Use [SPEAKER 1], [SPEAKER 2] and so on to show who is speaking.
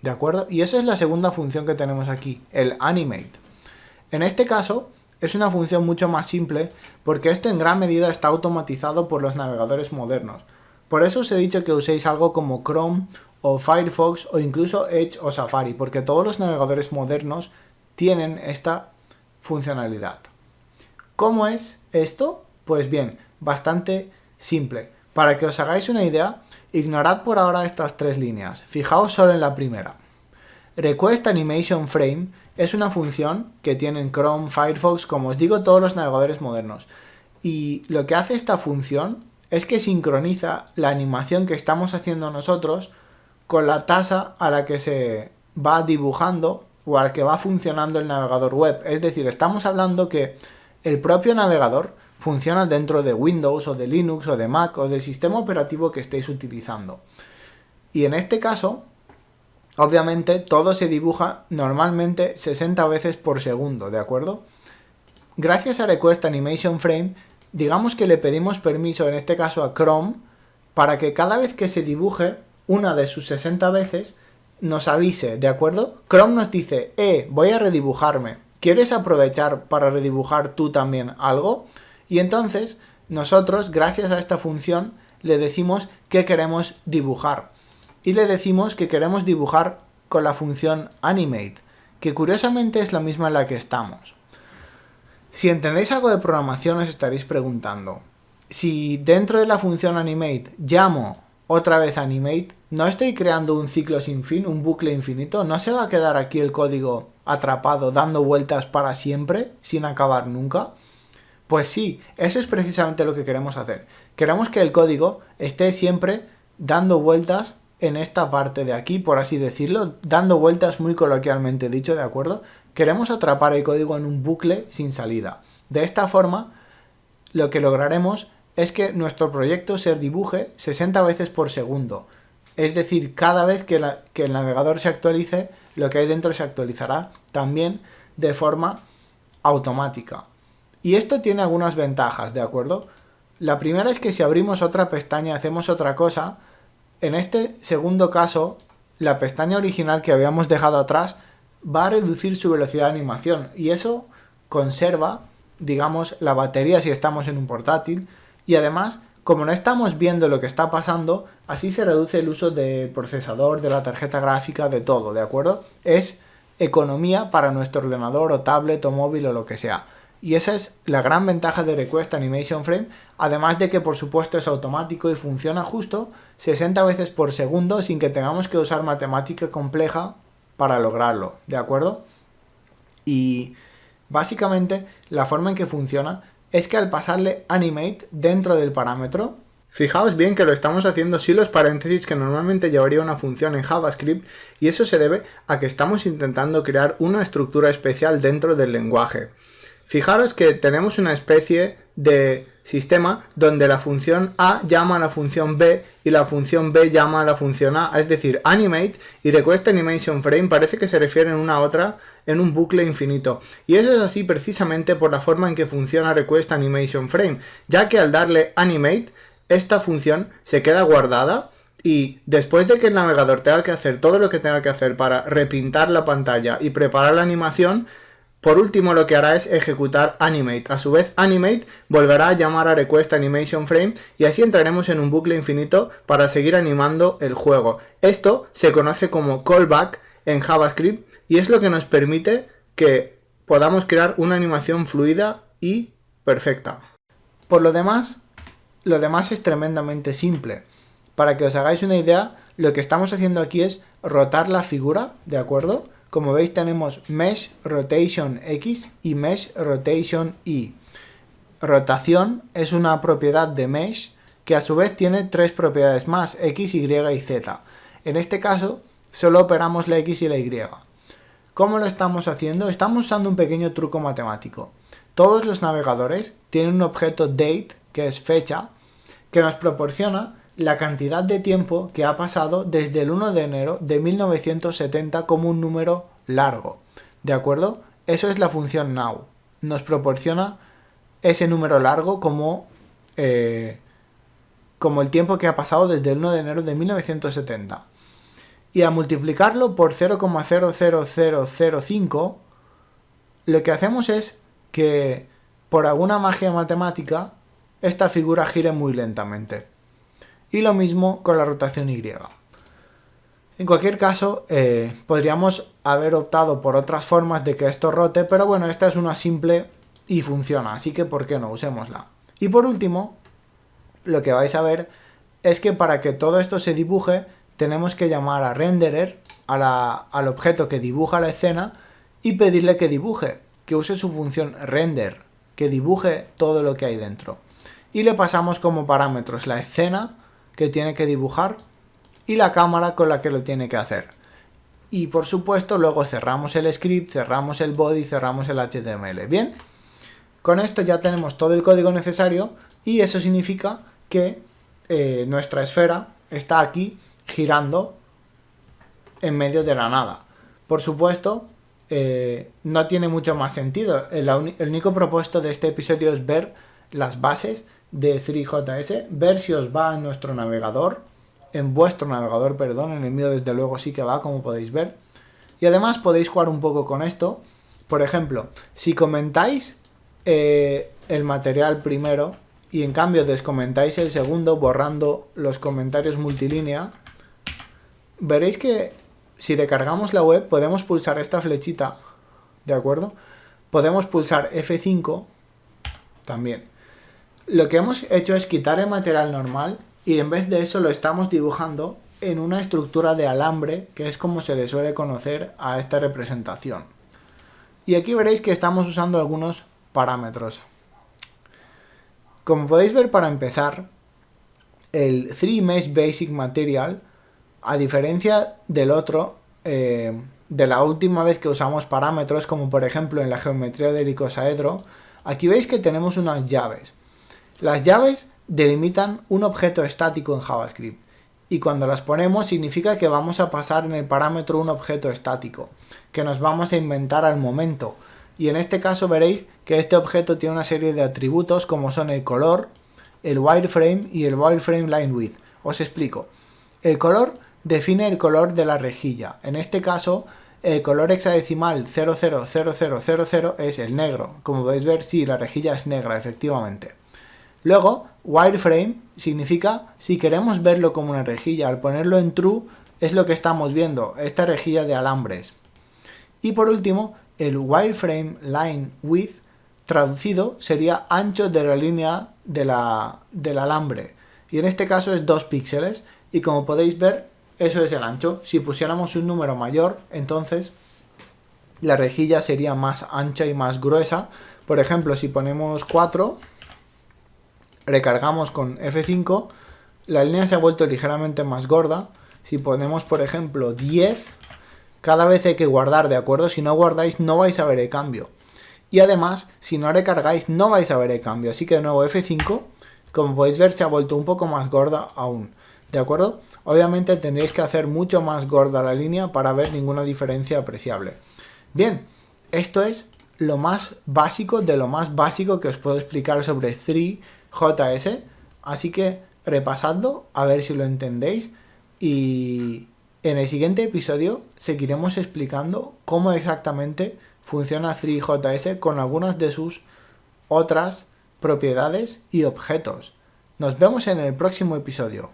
[SPEAKER 1] ¿de acuerdo? Y esa es la segunda función que tenemos aquí, el animate. En este caso es una función mucho más simple porque esto en gran medida está automatizado por los navegadores modernos. Por eso os he dicho que uséis algo como Chrome o Firefox o incluso Edge o Safari, porque todos los navegadores modernos tienen esta funcionalidad. ¿Cómo es esto? Pues bien, bastante simple. Para que os hagáis una idea, ignorad por ahora estas tres líneas. Fijaos solo en la primera. Request Animation Frame es una función que tienen Chrome, Firefox, como os digo, todos los navegadores modernos. Y lo que hace esta función es que sincroniza la animación que estamos haciendo nosotros con la tasa a la que se va dibujando o a la que va funcionando el navegador web. Es decir, estamos hablando que el propio navegador funciona dentro de Windows o de Linux o de Mac o del sistema operativo que estéis utilizando. Y en este caso, obviamente, todo se dibuja normalmente 60 veces por segundo, ¿de acuerdo? Gracias a Request Animation Frame, digamos que le pedimos permiso, en este caso a Chrome, para que cada vez que se dibuje una de sus 60 veces, nos avise, ¿de acuerdo? Chrome nos dice, voy a redibujarme. ¿Quieres aprovechar para redibujar tú también algo? Y entonces, nosotros, gracias a esta función, le decimos que queremos dibujar. Y le decimos que queremos dibujar con la función animate, que curiosamente es la misma en la que estamos. Si entendéis algo de programación os estaréis preguntando, si dentro de la función animate llamo otra vez animate, ¿no estoy creando un ciclo sin fin, un bucle infinito? ¿No se va a quedar aquí el código atrapado dando vueltas para siempre, sin acabar nunca? Pues sí, eso es precisamente lo que queremos hacer. Queremos que el código esté siempre dando vueltas en esta parte de aquí, por así decirlo, dando vueltas muy coloquialmente dicho, ¿de acuerdo? Queremos atrapar el código en un bucle sin salida. De esta forma, lo que lograremos es que nuestro proyecto se dibuje 60 veces por segundo. Es decir, cada vez que el navegador se actualice, lo que hay dentro se actualizará también de forma automática. Y esto tiene algunas ventajas, ¿de acuerdo? La primera es que si abrimos otra pestaña y hacemos otra cosa, en este segundo caso, la pestaña original que habíamos dejado atrás va a reducir su velocidad de animación y eso conserva, digamos, la batería si estamos en un portátil y además, como no estamos viendo lo que está pasando, así se reduce el uso del procesador, de la tarjeta gráfica, de todo, ¿de acuerdo? Es economía para nuestro ordenador o tablet o móvil o lo que sea. Y esa es la gran ventaja de Request Animation Frame, además de que por supuesto es automático y funciona justo 60 veces por segundo sin que tengamos que usar matemática compleja para lograrlo, ¿de acuerdo? Y básicamente la forma en que funciona es que al pasarle animate dentro del parámetro, fijaos bien que lo estamos haciendo sin los paréntesis que normalmente llevaría una función en JavaScript y eso se debe a que estamos intentando crear una estructura especial dentro del lenguaje. Fijaros que tenemos una especie de sistema donde la función A llama a la función B y la función B llama a la función A, es decir, animate y request animation frame parece que se refieren una a otra en un bucle infinito. Y eso es así precisamente por la forma en que funciona request animation frame, ya que al darle animate, esta función se queda guardada y después de que el navegador tenga que hacer todo lo que tenga que hacer para repintar la pantalla y preparar la animación, por último lo que hará es ejecutar animate. A su vez animate volverá a llamar a request animation frame y así entraremos en un bucle infinito para seguir animando el juego. Esto se conoce como callback en JavaScript y es lo que nos permite que podamos crear una animación fluida y perfecta. Por lo demás es tremendamente simple. Para que os hagáis una idea, lo que estamos haciendo aquí es rotar la figura, ¿de acuerdo? Como veis tenemos Mesh Rotation X y Mesh Rotation Y. Rotación es una propiedad de Mesh que a su vez tiene tres propiedades más, X, Y y Z. En este caso solo operamos la X y la Y. ¿Cómo lo estamos haciendo? Estamos usando un pequeño truco matemático. Todos los navegadores tienen un objeto date, que es fecha, que nos proporciona la cantidad de tiempo que ha pasado desde el 1 de enero de 1970 como un número largo. ¿De acuerdo? Eso es la función now. Nos proporciona ese número largo como el tiempo que ha pasado desde el 1 de enero de 1970. Y a multiplicarlo por 0,00005, lo que hacemos es que, por alguna magia matemática, esta figura gire muy lentamente. Y lo mismo con la rotación Y. En cualquier caso, podríamos haber optado por otras formas de que esto rote, pero bueno, esta es una simple y funciona, así que ¿por qué no? Usémosla. Y por último, lo que vais a ver es que para que todo esto se dibuje, tenemos que llamar a renderer, al objeto que dibuja la escena, y pedirle que dibuje, que use su función render, que dibuje todo lo que hay dentro. Y le pasamos como parámetros la escena que tiene que dibujar y la cámara con la que lo tiene que hacer. Y por supuesto luego cerramos el script, cerramos el body, cerramos el HTML. Bien, con esto ya tenemos todo el código necesario y eso significa que nuestra esfera está aquí girando en medio de la nada. Por supuesto, no tiene mucho más sentido. El único propósito de este episodio es ver las bases de 3JS, ver si os va en nuestro navegador, en vuestro navegador, perdón, en el mío desde luego sí que va, como podéis ver. Y además podéis jugar un poco con esto. Por ejemplo, si comentáis el material primero y en cambio descomentáis el segundo borrando los comentarios multilínea, veréis que si recargamos la web podemos pulsar esta flechita, ¿de acuerdo? Podemos pulsar F5 también. Lo que hemos hecho es quitar el material normal y en vez de eso lo estamos dibujando en una estructura de alambre, que es como se le suele conocer a esta representación. Y aquí veréis que estamos usando algunos parámetros. Como podéis ver, para empezar, el 3Mesh Basic Material, a diferencia del otro, de la última vez que usamos parámetros, como por ejemplo en la geometría del icosaedro, aquí veis que tenemos unas llaves. Las llaves delimitan un objeto estático en JavaScript y cuando las ponemos significa que vamos a pasar en el parámetro un objeto estático que nos vamos a inventar al momento, y en este caso veréis que este objeto tiene una serie de atributos como son el color, el wireframe y el wireframe line width. Os explico. El color define el color de la rejilla. En este caso el color hexadecimal 000000 es el negro. Como podéis ver, sí, la rejilla es negra, efectivamente. Luego, wireframe significa si queremos verlo como una rejilla. Al ponerlo en true es lo que estamos viendo, esta rejilla de alambres. Y por último, el wireframe line width traducido sería ancho de la línea del alambre. Y en este caso es 2 píxeles. Y como podéis ver, eso es el ancho. Si pusiéramos un número mayor, entonces la rejilla sería más ancha y más gruesa. Por ejemplo, si ponemos 4... recargamos con F5, la línea se ha vuelto ligeramente más gorda. Si ponemos, por ejemplo, 10, cada vez hay que guardar, ¿de acuerdo? Si no guardáis no vais a ver el cambio. Y además, si no recargáis no vais a ver el cambio. Así que de nuevo F5, como podéis ver, se ha vuelto un poco más gorda aún, ¿de acuerdo? Obviamente tendréis que hacer mucho más gorda la línea para ver ninguna diferencia apreciable. Bien, esto es lo más básico de lo más básico que os puedo explicar sobre 3JS, así que repasadlo a ver si lo entendéis y en el siguiente episodio seguiremos explicando cómo exactamente funciona 3JS con algunas de sus otras propiedades y objetos. Nos vemos en el próximo episodio.